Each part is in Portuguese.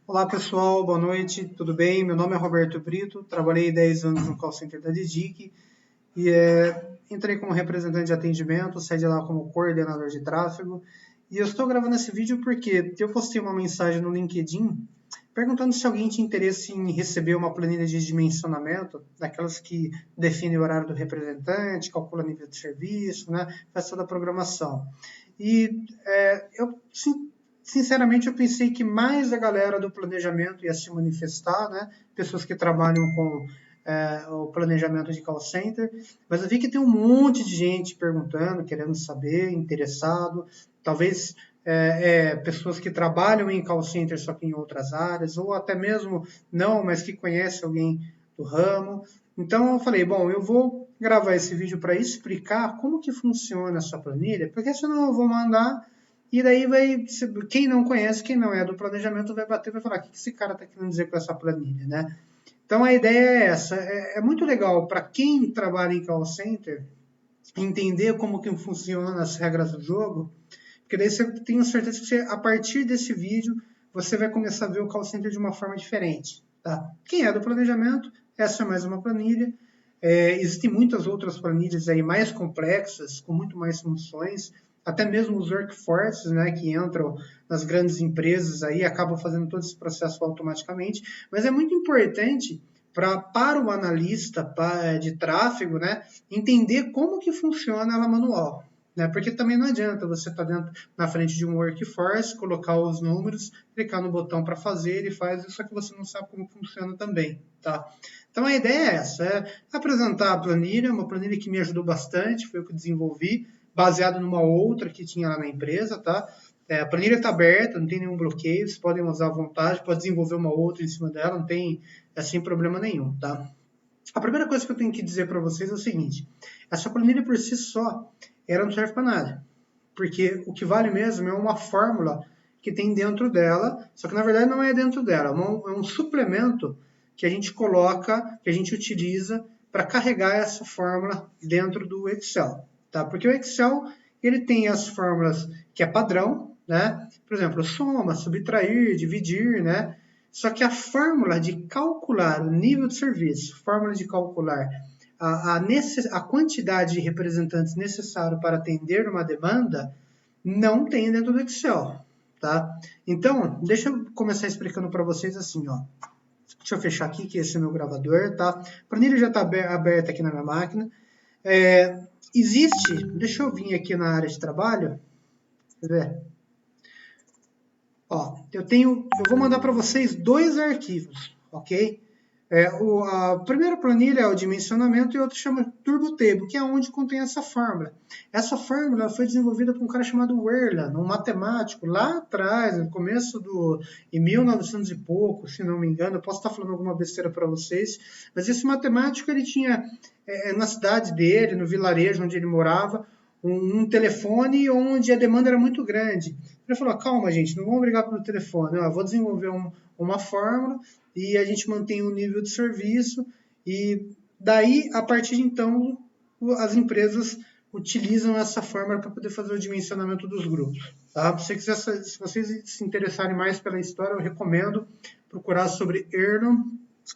Olá pessoal, boa noite, tudo bem? Meu nome é Roberto Brito, trabalhei 10 anos no call center da Didic e entrei como representante de atendimento, saí de lá como coordenador de tráfego. E eu estou gravando esse vídeo porque eu postei uma mensagem no LinkedIn perguntando se alguém tinha interesse em receber uma planilha de dimensionamento, daquelas que definem o horário do representante, calcula nível de serviço, né, faz toda a programação. E eu sinceramente, eu pensei que mais a galera do planejamento ia se manifestar, né? Pessoas que trabalham com o planejamento de call center, mas eu vi que tem um monte de gente perguntando, querendo saber, interessado, talvez pessoas que trabalham em call center só que em outras áreas, ou até mesmo não, mas que conhece alguém do ramo. Então eu falei, bom, eu vou gravar esse vídeo para explicar como que funciona essa planilha, porque senão eu vou mandar e daí quem não conhece, quem não é do planejamento, vai bater e vai falar, o que esse cara está querendo dizer com essa planilha, né? Então a ideia é essa, é muito legal para quem trabalha em call center entender como que funcionam as regras do jogo, porque daí você tenho certeza que você, a partir desse vídeo você vai começar a ver o call center de uma forma diferente, tá? Quem é do planejamento, essa é mais uma planilha. Existem muitas outras planilhas aí mais complexas, com muito mais funções, até mesmo os workforces, né, que entram nas grandes empresas aí, acabam fazendo todo esse processo automaticamente, mas é muito importante para o analista de tráfego, né, entender como que funciona ela manual. Né? Porque também não adianta você estar na frente de um workforce, colocar os números, clicar no botão para fazer, ele faz, só que você não sabe como funciona também. Tá? Então a ideia é essa, é apresentar a planilha, uma planilha que me ajudou bastante, foi eu que desenvolvi, baseado numa outra que tinha lá na empresa, tá? A planilha está aberta, não tem nenhum bloqueio, vocês podem usar à vontade, pode desenvolver uma outra em cima dela, não tem assim problema nenhum, tá? A primeira coisa que eu tenho que dizer para vocês é o seguinte, essa planilha por si só, ela não serve para nada, porque o que vale mesmo é uma fórmula que tem dentro dela, só que na verdade não é dentro dela, é um suplemento que a gente coloca, que a gente utiliza para carregar essa fórmula dentro do Excel, tá? Porque o Excel, ele tem as fórmulas que é padrão, né? Por exemplo, soma, subtrair, dividir, né? Só que a fórmula de calcular o nível de serviço, fórmula de calcular a quantidade de representantes necessário para atender uma demanda, não tem dentro do Excel, tá? Então, deixa eu começar explicando para vocês assim, ó. Deixa eu fechar aqui, que esse é meu gravador, tá? A planilha já está aberta aqui na minha máquina. Deixa eu vir aqui na área de trabalho, quer ver? Ó, eu vou mandar para vocês dois arquivos, ok? A primeira planilha é o dimensionamento e a outra chama Turbo Table, que é onde contém essa fórmula. Essa fórmula foi desenvolvida por um cara chamado Werlan, um matemático, lá atrás, no começo em 1900 e pouco, se não me engano. Eu posso estar falando alguma besteira para vocês, mas esse matemático, ele tinha, na cidade dele, no vilarejo onde ele morava, um telefone onde a demanda era muito grande. Ele falou, calma gente, não vamos brigar pelo telefone, eu vou desenvolver uma fórmula e a gente mantém um nível de serviço e daí, a partir de então, as empresas utilizam essa fórmula para poder fazer o dimensionamento dos grupos. Tá? Se vocês se interessarem mais pela história, eu recomendo procurar sobre Erlang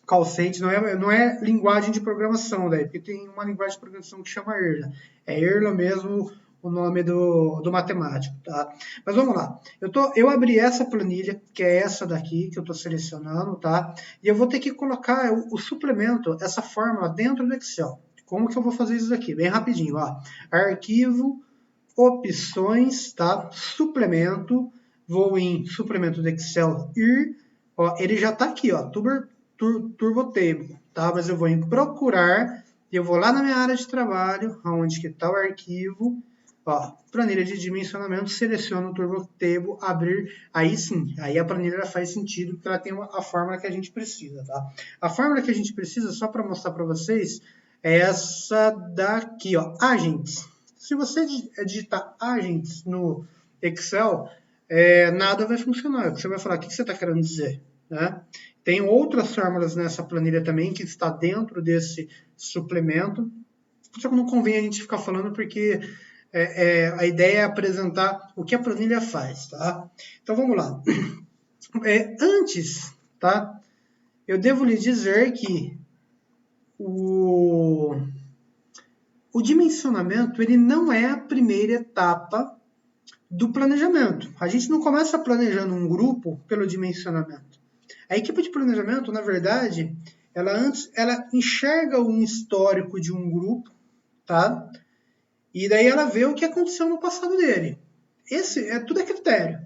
Call Center. Não é linguagem de programação, daí, porque tem uma linguagem de programação que chama Erlang. É Erlang mesmo o nome do matemático, tá? Mas vamos lá. Eu abri essa planilha, que é essa daqui, que eu estou selecionando, tá? E eu vou ter que colocar o suplemento, essa fórmula, dentro do Excel. Como que eu vou fazer isso aqui? Bem rapidinho, ó. Arquivo, opções, tá? Suplemento, vou em suplemento do Excel ir, ó, ele já está aqui, ó, Turbo Table, tá? Mas eu vou em procurar, eu vou lá na minha área de trabalho, onde que está o arquivo, ó, planilha de dimensionamento, seleciono o Turbo Table, abrir, aí sim, aí a planilha faz sentido, porque ela tem a fórmula que a gente precisa, tá? A fórmula que a gente precisa, só para mostrar para vocês, é essa daqui, ó, agents. Se você digitar agents no Excel, nada vai funcionar. Você vai falar, o que você está querendo dizer? Né? Tem outras fórmulas nessa planilha também, que está dentro desse suplemento, só que não convém a gente ficar falando, porque a ideia é apresentar o que a planilha faz, tá? Então vamos lá. Antes, tá? Eu devo lhe dizer que o dimensionamento ele não é a primeira etapa do planejamento. A gente não começa planejando um grupo pelo dimensionamento. A equipe de planejamento, na verdade, ela enxerga um histórico de um grupo, tá? E daí ela vê o que aconteceu no passado dele. Tudo é critério.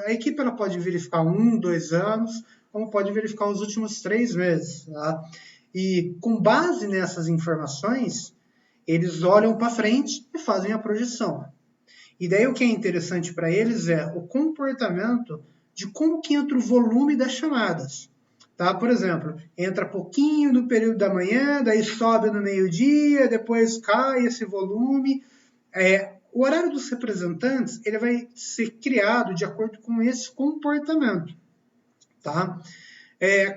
A equipe ela pode verificar 1, 2 anos, como pode verificar os últimos 3 meses. Tá? E com base nessas informações, eles olham para frente e fazem a projeção. E daí o que é interessante para eles é o comportamento de como que entra o volume das chamadas. Tá? Por exemplo, entra pouquinho no período da manhã, daí sobe no meio-dia, depois cai esse volume. O horário dos representantes ele vai ser criado de acordo com esse comportamento. Tá?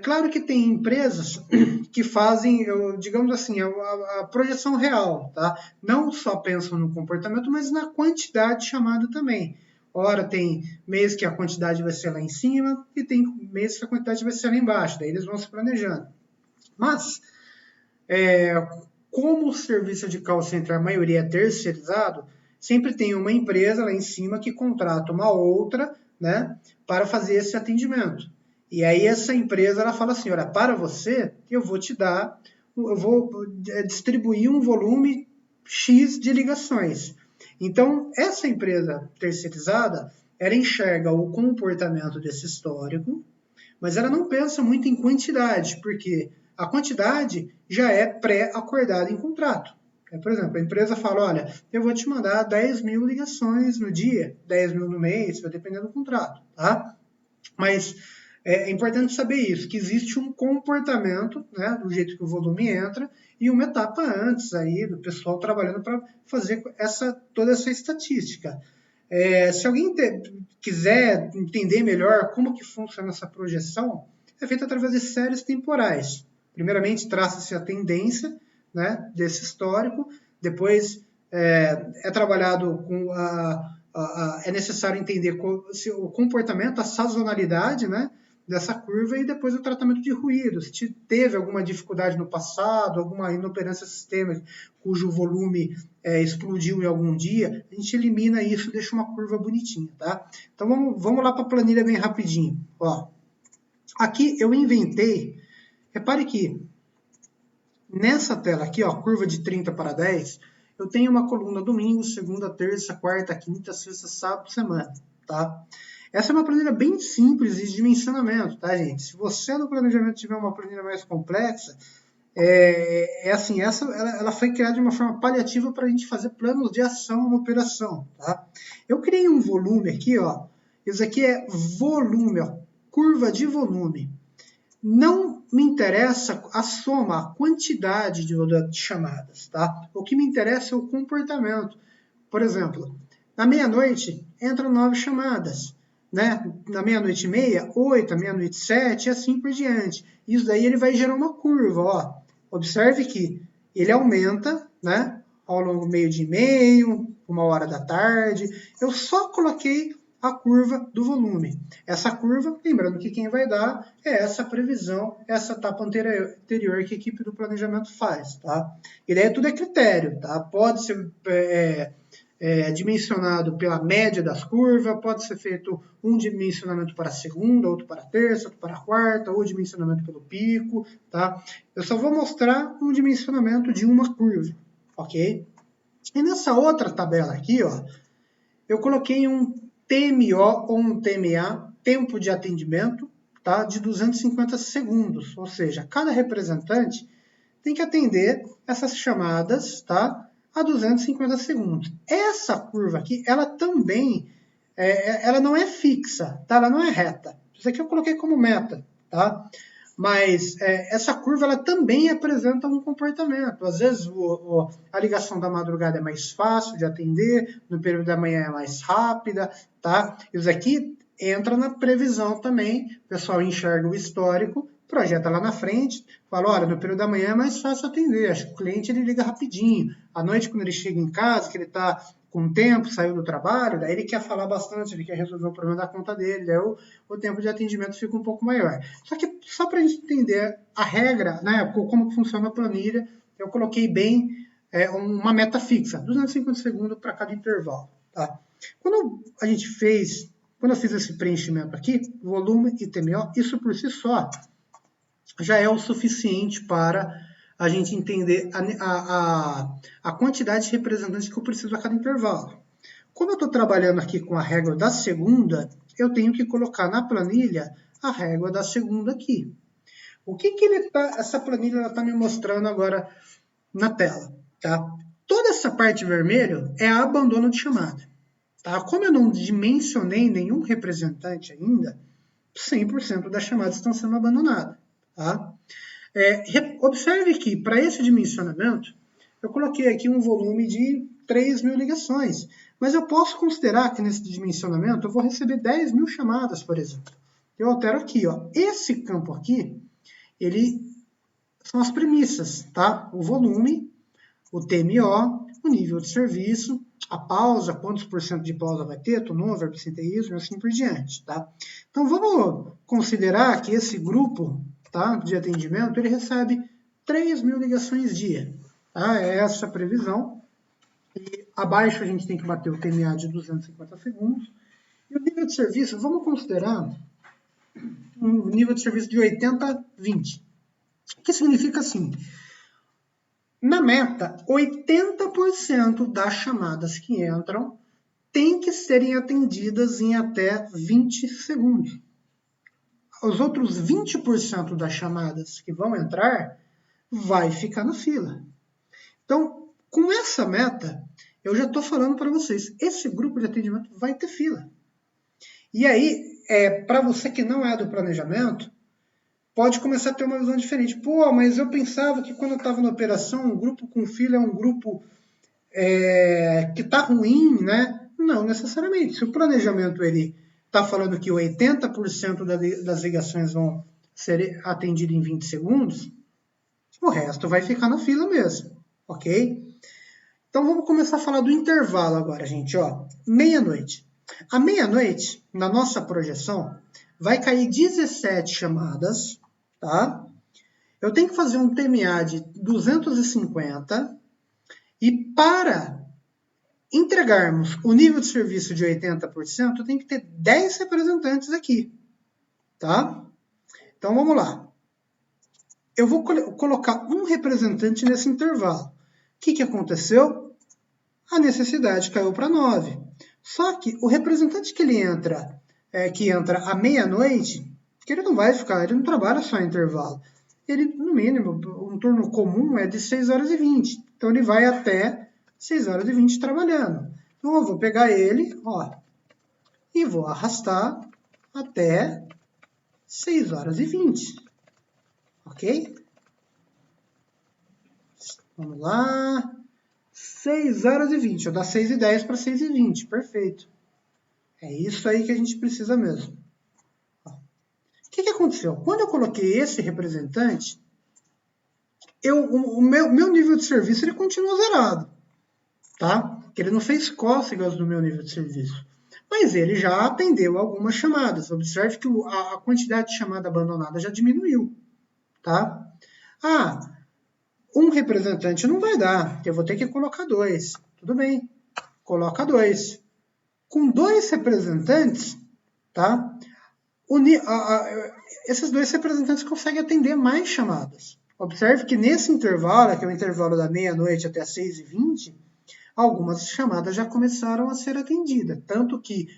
Claro que tem empresas que fazem, digamos assim, a projeção real, tá? Não só pensam no comportamento, mas na quantidade chamada também. Ora, tem mês que a quantidade vai ser lá em cima e tem mês que a quantidade vai ser lá embaixo, daí eles vão se planejando. Mas, como o serviço de call center, a maioria é terceirizado, sempre tem uma empresa lá em cima que contrata uma outra, né, para fazer esse atendimento. E aí essa empresa ela fala assim, olha, para você eu vou distribuir um volume X de ligações. Então, essa empresa terceirizada, ela enxerga o comportamento desse histórico, mas ela não pensa muito em quantidade, porque a quantidade já é pré-acordada em contrato. Por exemplo, a empresa fala, olha, eu vou te mandar 10 mil ligações no dia, 10 mil no mês, vai depender do contrato, tá? Mas é importante saber isso, que existe um comportamento, né, do jeito que o volume entra, e uma etapa antes aí do pessoal trabalhando para fazer toda essa estatística. Se alguém quiser entender melhor como que funciona essa projeção, é feita através de séries temporais. Primeiramente, traça-se a tendência, né, desse histórico, depois é trabalhado com é necessário entender o comportamento, a sazonalidade, né, dessa curva e depois o tratamento de ruído. Se teve alguma dificuldade no passado, alguma inoperância sistêmica cujo volume explodiu em algum dia, a gente elimina isso e deixa uma curva bonitinha, tá? Então vamos lá para a planilha bem rapidinho. Ó, aqui eu inventei, repare que nessa tela aqui, ó, curva de 30 para 10, eu tenho uma coluna domingo, segunda, terça, quarta, quinta, sexta, sábado, semana, tá? Essa é uma planilha bem simples de dimensionamento, tá, gente? Se você no planejamento tiver uma planilha mais complexa, assim, ela foi criada de uma forma paliativa para a gente fazer planos de ação na operação, tá? Eu criei um volume aqui, ó. Isso aqui é volume, ó, curva de volume. Não me interessa a soma, a quantidade de chamadas, tá? O que me interessa é o comportamento. Por exemplo, na meia-noite entram 9 chamadas, né? Na meia-noite e meia, 8, à meia-noite 7 e assim por diante. Isso daí ele vai gerar uma curva, ó. Observe que ele aumenta, né? Ao longo do meio-dia e meio, 1h da tarde. Eu só coloquei a curva do volume. Essa curva, lembrando que quem vai dar é essa previsão, essa etapa anterior que a equipe do planejamento faz, tá? E daí tudo é critério, tá? Pode ser dimensionado pela média das curvas, pode ser feito um dimensionamento para a segunda, outro para a terça, outro para a quarta, ou dimensionamento pelo pico, tá? Eu só vou mostrar um dimensionamento de uma curva, ok? E nessa outra tabela aqui, ó, eu coloquei um TMO ou um TMA, tempo de atendimento, tá? De 250 segundos, ou seja, cada representante tem que atender essas chamadas, tá? A 250 segundos. Essa curva aqui, ela também, ela não é fixa, tá? Ela não é reta. Isso aqui eu coloquei como meta, tá? Mas essa curva, ela também apresenta um comportamento. Às vezes, a ligação da madrugada é mais fácil de atender, no período da manhã é mais rápida, tá? Isso aqui entra na previsão também. O pessoal enxerga o histórico, projeta lá na frente, fala, olha, no período da manhã é mais fácil atender, acho que o cliente ele liga rapidinho. À noite, quando ele chega em casa, que ele está com o tempo, saiu do trabalho, daí ele quer falar bastante, ele quer resolver o problema da conta dele, daí o tempo de atendimento fica um pouco maior. Só que, só para a gente entender a regra, né, como que funciona a planilha, eu coloquei bem uma meta fixa, 250 segundos para cada intervalo. Tá? Quando eu fiz esse preenchimento aqui, volume e TMO, isso por si só já é o suficiente para a gente entender a quantidade de representantes que eu preciso a cada intervalo. Como eu estou trabalhando aqui com a régua da segunda, eu tenho que colocar na planilha a régua da segunda aqui. O que essa planilha está me mostrando agora na tela? Tá? Toda essa parte vermelha é abandono de chamada. Tá? Como eu não dimensionei nenhum representante ainda, 100% das chamadas estão sendo abandonadas. Tá? Observe que, para esse dimensionamento, eu coloquei aqui um volume de 3.000 ligações, mas eu posso considerar que nesse dimensionamento eu vou receber 10.000 chamadas, por exemplo. Eu altero aqui, ó. Esse campo aqui, ele são as premissas, tá? O volume, o TMO, o nível de serviço, a pausa, quantos por cento de pausa vai ter, turnover, absenteísmo e assim por diante, tá? Então, vamos considerar que esse grupo, tá, de atendimento, ele recebe 3.000 ligações dia. Tá? É essa a previsão. E abaixo a gente tem que bater o TMA de 250 segundos. E o nível de serviço, vamos considerar um nível de serviço de 80-20. O que significa assim? Na meta, 80% das chamadas que entram têm que serem atendidas em até 20 segundos. Os outros 20% das chamadas que vão entrar vai ficar na fila. Então, com essa meta, eu já estou falando para vocês, esse grupo de atendimento vai ter fila. E aí, para você que não é do planejamento, pode começar a ter uma visão diferente. Pô, mas eu pensava que quando eu estava na operação, um grupo com fila é um grupo que está ruim, né? Não necessariamente. Se o planejamento ele está falando que 80% das ligações vão ser atendidas em 20 segundos, o resto vai ficar na fila mesmo, ok? Então vamos começar a falar do intervalo agora, gente. Ó, meia-noite. À meia-noite, na nossa projeção, vai cair 17 chamadas, tá? Eu tenho que fazer um TMA de 250 e para entregarmos o nível de serviço de 80%, tem que ter 10 representantes aqui, tá? Então vamos lá. Eu vou colocar um representante nesse intervalo. O que aconteceu? A necessidade caiu para 9. Só que o representante que entra à meia-noite, que ele não vai ficar, ele não trabalha só em intervalo. Ele, no mínimo, um turno comum é de 6h20. Então ele vai até 6h20 trabalhando. Então eu vou pegar ele, ó, e vou arrastar até 6h20. Ok? Vamos lá. 6h20. Eu dou 6h10 para 6h20. Perfeito. É isso aí que a gente precisa mesmo. O que aconteceu? Quando eu coloquei esse representante, o meu nível de serviço ele continua zerado. Tá? Ele não fez cócegas no meu nível de serviço. Mas ele já atendeu algumas chamadas. Observe que a quantidade de chamada abandonada já diminuiu. Tá? Um representante não vai dar, eu vou ter que colocar 2. Tudo bem, coloca 2. Com 2 representantes, tá? Esses 2 representantes conseguem atender mais chamadas. Observe que nesse intervalo, que é o intervalo da meia-noite até 6h20, algumas chamadas já começaram a ser atendidas. Tanto que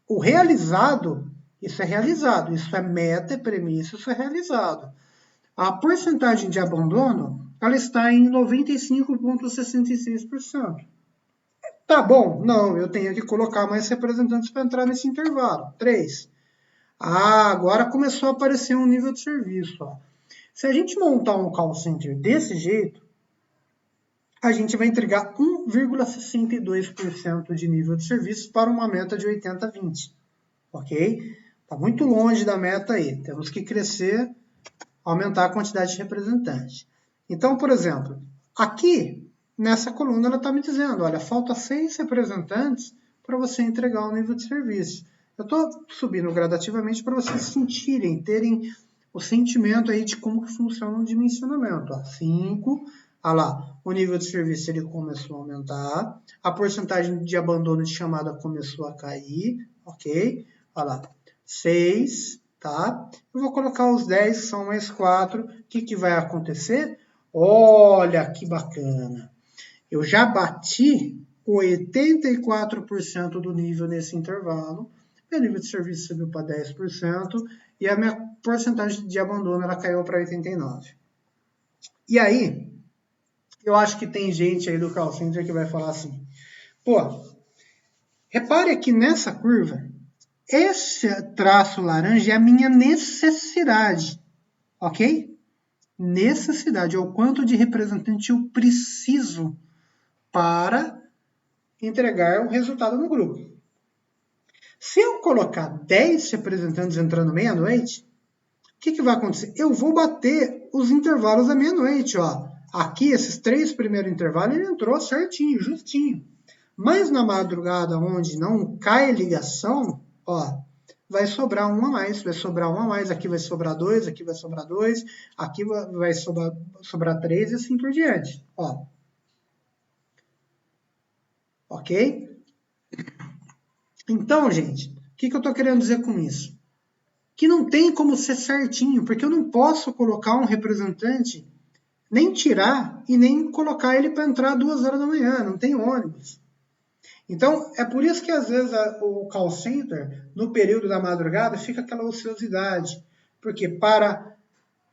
o realizado, isso é realizado, isso é meta, é premissa, isso é realizado. A porcentagem de abandono, ela está em 95,66%. Tá bom? Não, eu tenho que colocar mais representantes para entrar nesse intervalo. 3. Agora começou a aparecer um nível de serviço. Ó. Se a gente montar um call center desse jeito, a gente vai entregar 1,62% de nível de serviço para uma meta de 80-20. Ok? Está muito longe da meta aí. Temos que crescer, aumentar a quantidade de representantes. Então, por exemplo, aqui nessa coluna ela está me dizendo, olha, falta 6 representantes para você entregar o nível de serviço. Eu estou subindo gradativamente para vocês sentirem, terem o sentimento aí de como que funciona o dimensionamento. 5, olha lá, o nível de serviço ele começou a aumentar, a porcentagem de abandono de chamada começou a cair, ok? Olha lá, 6, tá? Eu vou colocar os 10, que são mais 4. O que vai acontecer? Olha que bacana! Eu já bati 84% do nível nesse intervalo, meu nível de serviço subiu para 10% e a minha porcentagem de abandono ela caiu para 89%. E aí, eu acho que tem gente aí do call center que vai falar assim, pô, repare aqui nessa curva, esse traço laranja é a minha necessidade, ok? Necessidade, é o quanto de representante eu preciso para entregar o resultado no grupo. Se eu colocar 10 representantes entrando meia-noite, o que vai acontecer? Eu vou bater os intervalos da meia-noite. Aqui, esses 3 primeiros intervalos, ele entrou certinho, justinho. Mas na madrugada, onde não cai ligação, vai sobrar um a mais, vai sobrar um a mais, aqui vai sobrar 2, aqui vai sobrar 2, aqui vai sobrar 3 e assim por diante. Ok? Então, gente, o que eu estou querendo dizer com isso? Que não tem como ser certinho, porque eu não posso colocar um representante, nem tirar e nem colocar ele para entrar 2 horas da manhã, não tem ônibus. Então, é por isso que às vezes o call center, no período da madrugada, fica aquela ociosidade. Porque para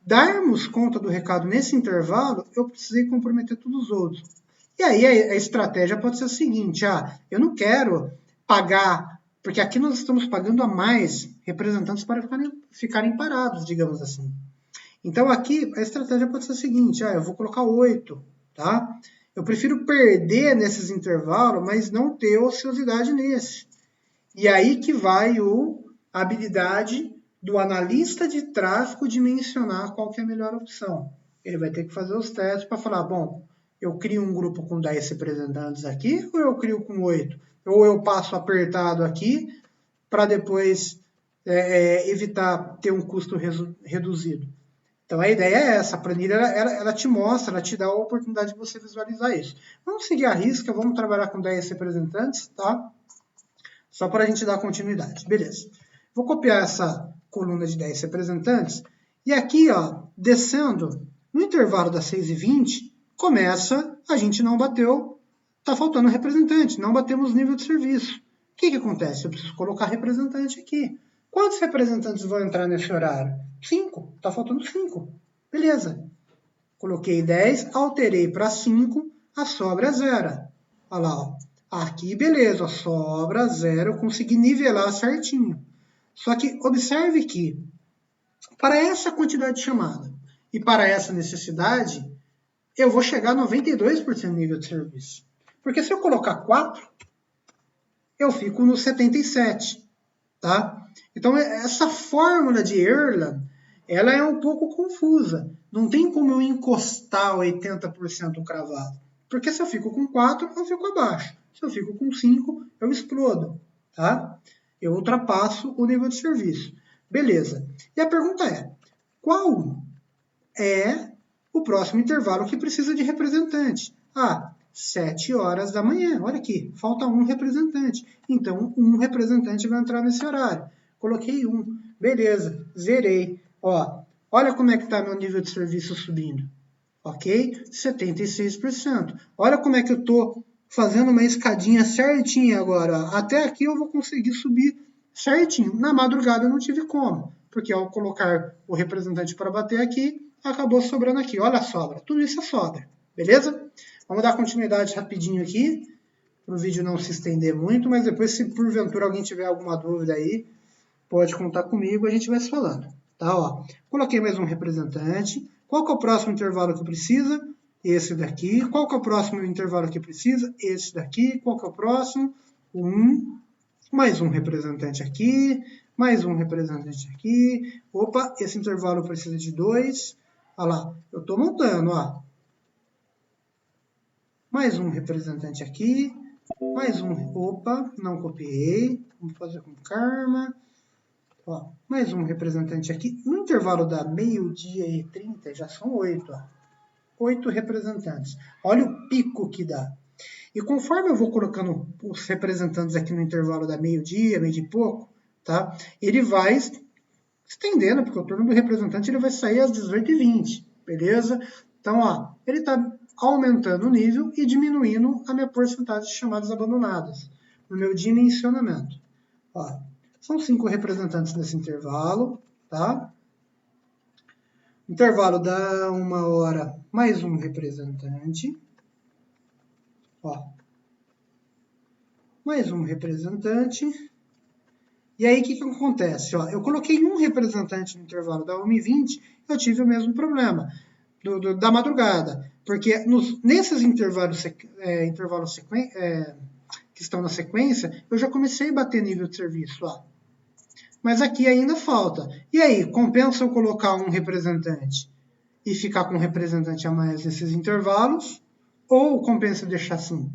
darmos conta do recado nesse intervalo, eu precisei comprometer todos os outros. E aí a estratégia pode ser a seguinte, eu não quero pagar, porque aqui nós estamos pagando a mais representantes para ficarem parados, digamos assim. Então aqui a estratégia pode ser a seguinte, eu vou colocar 8, tá? Eu prefiro perder nesses intervalos, mas não ter ociosidade nesse. E aí que vai a habilidade do analista de tráfego de mencionar qual que é a melhor opção. Ele vai ter que fazer os testes para falar, bom, eu crio um grupo com 10 representantes aqui, ou eu crio com 8? Ou eu passo apertado aqui para depois evitar ter um custo reduzido. Então a ideia é essa, a planilha ela te mostra, ela te dá a oportunidade de você visualizar isso. Vamos seguir a risca, vamos trabalhar com 10 representantes, tá? Só para a gente dar continuidade. Beleza. Vou copiar essa coluna de 10 representantes e aqui, descendo, no intervalo das 6h20, começa, a gente não bateu, está faltando representante, não batemos nível de serviço. O que acontece? Eu preciso colocar representante aqui. Quantos representantes vão entrar nesse horário? 5. Está faltando 5. Beleza. Coloquei 10, alterei para 5, a sobra é 0. Olha lá, aqui beleza, sobra 0, eu consegui nivelar certinho. Só que observe que, para essa quantidade de chamada e para essa necessidade, eu vou chegar a 92% de nível de serviço. Porque se eu colocar 4, eu fico no 77%. Tá? Então, essa fórmula de Erlang, ela é um pouco confusa. Não tem como eu encostar 80% cravado. Porque se eu fico com 4, eu fico abaixo. Se eu fico com 5, eu explodo. Tá? Eu ultrapasso o nível de serviço. Beleza. E a pergunta é, qual é o próximo intervalo que precisa de representante? 7 horas da manhã. Olha aqui, falta um representante. Então, um representante vai entrar nesse horário. Coloquei 1. Beleza, zerei. Olha como é que está meu nível de serviço subindo. Ok? 76%. Olha como é que eu estou fazendo uma escadinha certinha agora. Até aqui eu vou conseguir subir certinho. Na madrugada eu não tive como, porque ao colocar o representante para bater aqui, acabou sobrando aqui. Olha a sobra. Tudo isso é sobra. Beleza? Vamos dar continuidade rapidinho aqui, para o vídeo não se estender muito, mas depois, se porventura alguém tiver alguma dúvida aí, pode contar comigo, a gente vai se falando. Tá? Coloquei mais um representante. Qual que é o próximo intervalo que precisa? Esse daqui. Qual que é o próximo intervalo que precisa? Esse daqui. Qual que é o próximo? Mais um representante aqui. Mais um representante aqui. Opa, esse intervalo precisa de 2. Olha lá, eu estou montando, mais um representante aqui, mais um, opa, não copiei, vamos fazer com calma. Ó, mais um representante aqui. No intervalo da meio-dia e 30, já são 8, ó. 8 representantes. Olha o pico que dá. E conforme eu vou colocando os representantes aqui no intervalo da meio-dia, meio de pouco, tá? Ele vai estendendo, porque o turno do representante ele vai sair às 18h20, beleza? Então, ó, ele está aumentando o nível e diminuindo a minha porcentagem de chamadas abandonadas no meu dimensionamento. Ó, são 5 representantes nesse intervalo, tá? Intervalo dá 1 hora, mais um representante. Ó, mais um representante. E aí, o que acontece? Ó, eu coloquei um representante no intervalo da 1h20, eu tive o mesmo problema da madrugada. Porque nesses intervalos que estão na sequência, eu já comecei a bater nível de serviço. Ó. Mas aqui ainda falta. E aí, compensa eu colocar um representante e ficar com um representante a mais nesses intervalos? Ou compensa deixar assim?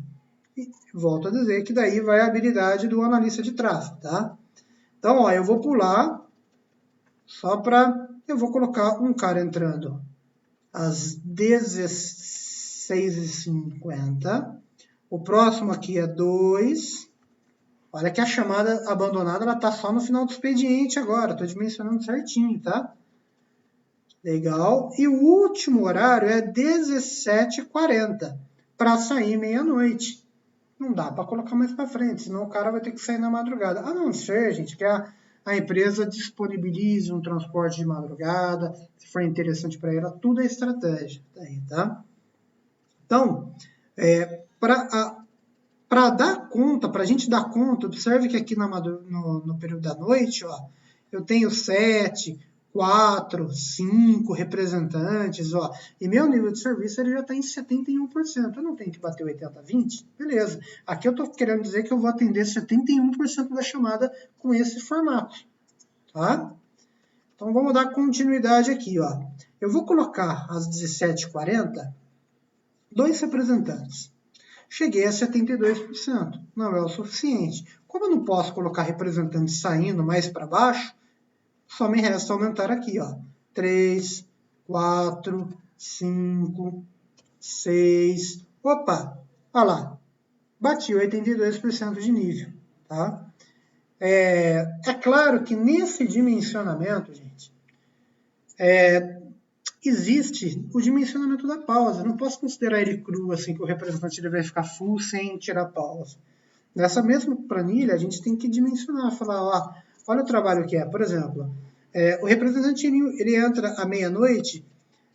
E volto a dizer que daí vai a habilidade do analista de tráfego, tá? Então, ó, eu vou pular só para... Eu vou colocar um cara entrando às 16h50. O próximo aqui é 2. Olha que a chamada abandonada ela está só no final do expediente agora. Estou dimensionando certinho, tá? Legal. E o último horário é 17h40 para sair meia-noite. Não dá para colocar mais para frente, senão o cara vai ter que sair na madrugada. A não ser, gente, que a empresa disponibilize um transporte de madrugada, se for interessante para ela, tudo é estratégia. Tá? Então, para dar conta, para a gente dar conta, observe que aqui no período da noite, ó, eu tenho 7, 4, 5 representantes, ó, e meu nível de serviço ele já está em 71%. Eu não tenho que bater 80-20, beleza. Aqui eu estou querendo dizer que eu vou atender 71% da chamada com esse formato, tá? Então vamos dar continuidade aqui, ó. Eu vou colocar às 17h40 2 representantes. Cheguei a 72%, não é o suficiente. Como eu não posso colocar representantes saindo mais para baixo, só me resta aumentar aqui, ó. 3, 4, 5, 6. Opa, olha lá. Bati 82% de nível, tá? É claro que nesse dimensionamento, gente, existe o dimensionamento da pausa. Eu não posso considerar ele cru, assim, que o representante ele vai ficar full sem tirar pausa. Nessa mesma planilha, a gente tem que dimensionar, falar, ó, olha o trabalho que é. Por exemplo, o representante ele entra à meia-noite,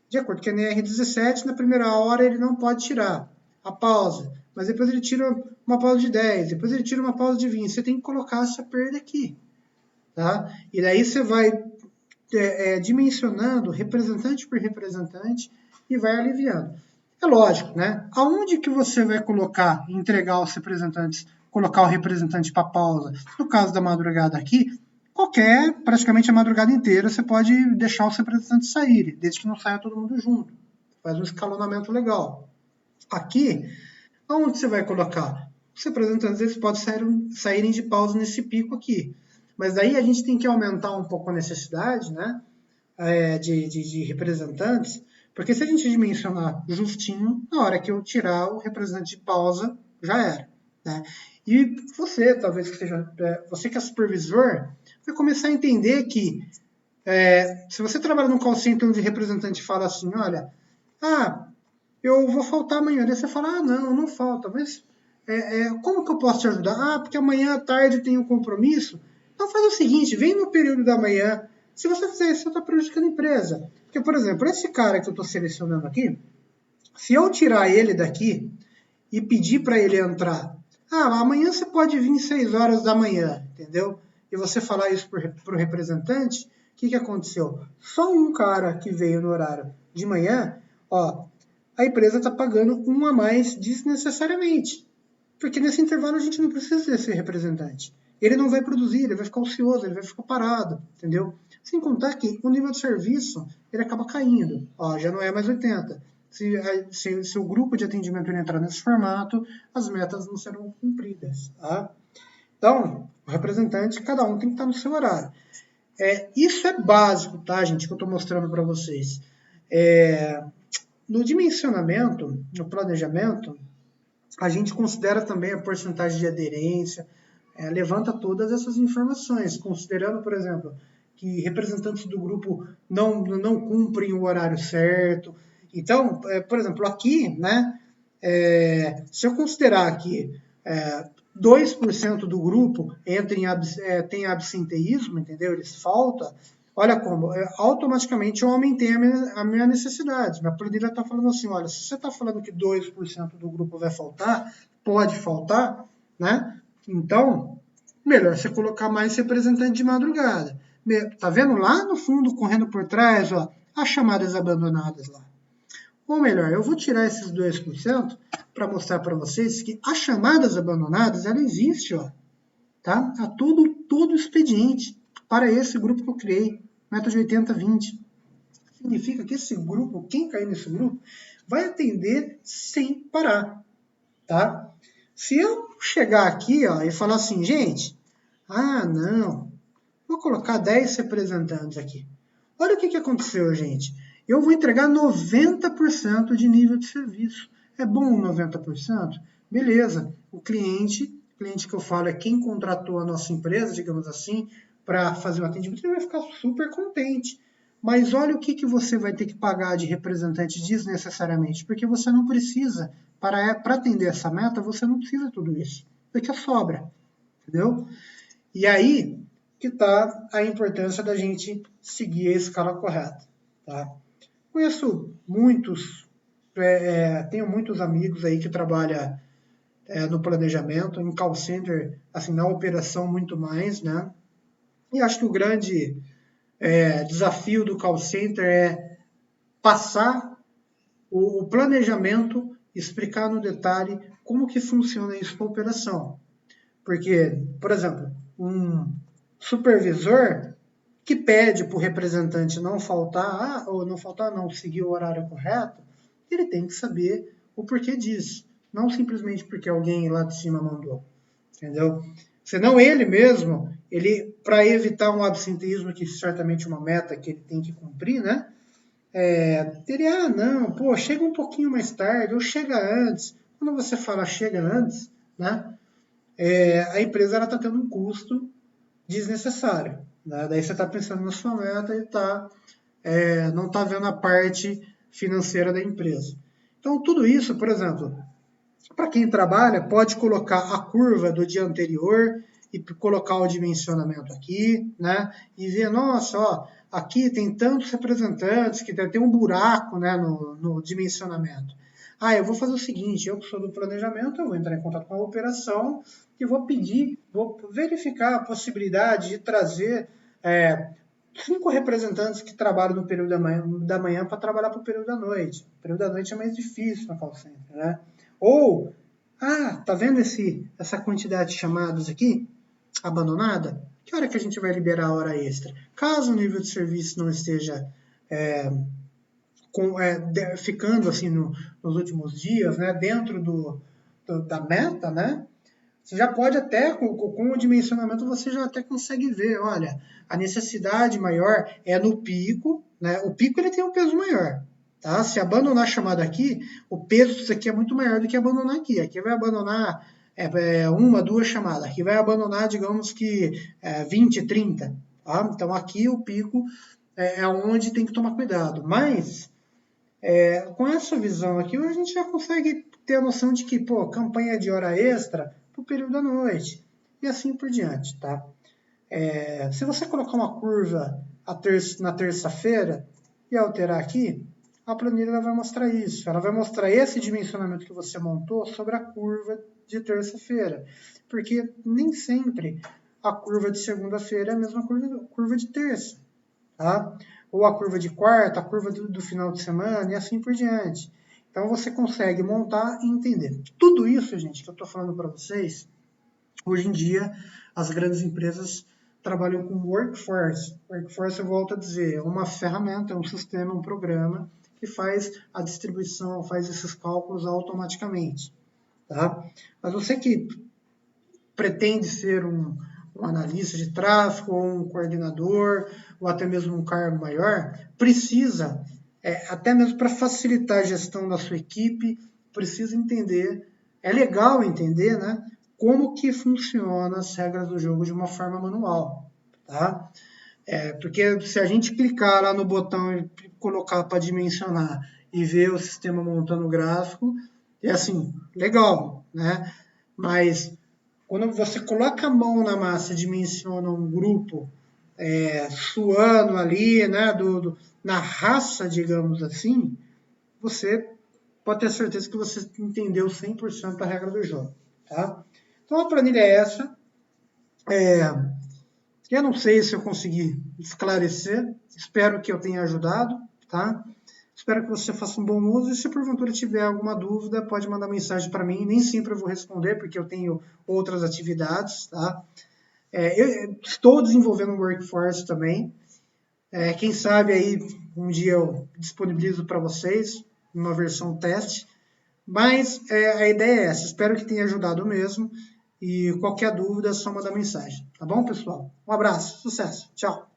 de acordo com a NR17, na primeira hora ele não pode tirar a pausa, mas depois ele tira uma pausa de 10, depois ele tira uma pausa de 20. Você tem que colocar essa perda aqui. Tá? E daí você vai dimensionando representante por representante e vai aliviando. É lógico, né? Aonde que você vai colocar, entregar os representantes, colocar o representante para pausa? No caso da madrugada aqui, praticamente a madrugada inteira, você pode deixar os representantes saírem, desde que não saia todo mundo junto. Faz um escalonamento legal. Aqui, aonde você vai colocar? Os representantes eles podem saírem de pausa nesse pico aqui. Mas daí a gente tem que aumentar um pouco a necessidade, né, de representantes, porque se a gente dimensionar justinho, na hora que eu tirar o representante de pausa, já era. Né? E você, talvez que seja, você que é supervisor, vai começar a entender que se você trabalha num call center onde o representante fala assim, olha, eu vou faltar amanhã. Daí você fala, não falta, mas como que eu posso te ajudar? Porque amanhã à tarde tem um compromisso. Então faz o seguinte, vem no período da manhã. Se você fizer isso, você está prejudicando a empresa. Porque, por exemplo, esse cara que eu estou selecionando aqui, se eu tirar ele daqui e pedir para ele entrar, amanhã você pode vir 6 horas da manhã, entendeu? E você falar isso para o representante, o que aconteceu? Só um cara que veio no horário de manhã, ó, a empresa está pagando um a mais desnecessariamente. Porque nesse intervalo a gente não precisa desse representante. Ele não vai produzir, ele vai ficar ocioso, ele vai ficar parado, entendeu? Sem contar que o nível de serviço, ele acaba caindo. Ó, já não é mais 80. se o grupo de atendimento entrar nesse formato, as metas não serão cumpridas. Tá? Então, o representante, cada um tem que estar no seu horário. Isso é básico, tá, gente, que eu estou mostrando para vocês. No dimensionamento, no planejamento, a gente considera também a porcentagem de aderência, levanta todas essas informações, considerando, por exemplo, que representantes do grupo não cumprem o horário certo. Então, por exemplo, aqui, né, se eu considerar que 2% do grupo tem absenteísmo, entendeu? Eles faltam, olha como, automaticamente eu aumentei a minha necessidade. Minha planilha está falando assim, olha, se você está falando que 2% do grupo vai faltar, pode faltar, né? Então, melhor você colocar mais representante de madrugada. Tá vendo lá no fundo, correndo por trás, ó, as chamadas abandonadas lá. Ou melhor, eu vou tirar esses 2% para mostrar para vocês que as chamadas abandonadas, ela existe, ó, tá? Há todo o expediente para esse grupo que eu criei, método 80-20. Significa que esse grupo, quem cair nesse grupo, vai atender sem parar, tá? Se eu chegar aqui, ó, e falar assim, gente, não, vou colocar 10 representantes aqui. Olha o que aconteceu, gente. Eu vou entregar 90% de nível de serviço. É bom 90%? Beleza. O cliente que eu falo é quem contratou a nossa empresa, digamos assim, para fazer o atendimento, ele vai ficar super contente. Mas olha o que você vai ter que pagar de representante desnecessariamente, porque você não precisa, para atender essa meta, você não precisa de tudo isso. Porque sobra, entendeu? E aí que está a importância da gente seguir a escala correta. Tá? Conheço muitos, tenho muitos amigos aí que trabalham no planejamento, em call center, assim, na operação muito mais, né? E acho que o grande desafio do call center é passar o planejamento, explicar no detalhe como que funciona isso para a operação. Porque, por exemplo, um supervisor que pede para o representante não faltar, ou não seguir o horário correto, ele tem que saber o porquê disso. Não simplesmente porque alguém lá de cima mandou. Entendeu? Senão ele mesmo, para evitar um absenteísmo, que certamente é uma meta que ele tem que cumprir, né? Chega um pouquinho mais tarde, ou chega antes. Quando você fala chega antes, né? A empresa está tendo um custo desnecessário. Né? Daí você está pensando na sua meta e não está vendo a parte financeira da empresa. Então, tudo isso, por exemplo, para quem trabalha, pode colocar a curva do dia anterior e colocar o dimensionamento aqui, né? E ver, nossa, ó, aqui tem tantos representantes que tem um buraco, né, no dimensionamento. Eu vou fazer o seguinte, eu que sou do planejamento, eu vou entrar em contato com a operação e vou verificar a possibilidade de trazer 5 representantes que trabalham no período da manhã para trabalhar para o período da noite. O período da noite é mais difícil na call center, né? Ou, tá vendo essa quantidade de chamadas aqui, abandonada? Que hora que a gente vai liberar a hora extra? Caso o nível de serviço não esteja ficando assim nos últimos dias, né, dentro da meta, né? Você já pode até, com o dimensionamento, você já até consegue ver, olha, a necessidade maior é no pico, né? O pico ele tem um peso maior, tá? Se abandonar a chamada aqui, o peso disso aqui é muito maior do que abandonar aqui. Aqui vai abandonar 1, 2 chamadas. Aqui vai abandonar, digamos que 20, 30. Tá? Então aqui o pico é onde tem que tomar cuidado. Mas com essa visão aqui, a gente já consegue ter a noção de que, campanha de hora extra para o período da noite. E assim por diante, tá? Se você colocar uma curva na terça-feira e alterar aqui, a planilha vai mostrar isso. Ela vai mostrar esse dimensionamento que você montou sobre a curva de terça-feira. Porque nem sempre a curva de segunda-feira é a mesma curva de terça. Tá? Ou a curva de quarta, a curva do final de semana e assim por diante. Então você consegue montar e entender. Tudo isso, gente, que eu estou falando para vocês, hoje em dia as grandes empresas trabalham com workforce. Workforce, eu volto a dizer, é uma ferramenta, é um sistema, um programa que faz a distribuição, faz esses cálculos automaticamente. Tá? Mas você que pretende ser um analista de tráfego, ou um coordenador, ou até mesmo um cargo maior, precisa, até mesmo para facilitar a gestão da sua equipe, precisa entender, é legal entender, né, como que funciona as regras do jogo de uma forma manual, tá? Porque se a gente clicar lá no botão e colocar para dimensionar e ver o sistema montando o gráfico, é assim, legal, né? Mas quando você coloca a mão na massa e dimensiona um grupo suando ali, né, na raça, digamos assim, você pode ter certeza que você entendeu 100% a regra do jogo. Tá? Então a planilha é essa. Eu não sei se eu consegui esclarecer, espero que eu tenha ajudado. Tá? Espero que você faça um bom uso e se porventura tiver alguma dúvida, pode mandar mensagem para mim. Nem sempre eu vou responder, porque eu tenho outras atividades. Tá? Eu estou desenvolvendo um workforce também. Quem sabe aí um dia eu disponibilizo para vocês uma versão teste. Mas a ideia é essa. Espero que tenha ajudado mesmo. E qualquer dúvida é só mandar mensagem. Tá bom, pessoal? Um abraço. Sucesso. Tchau.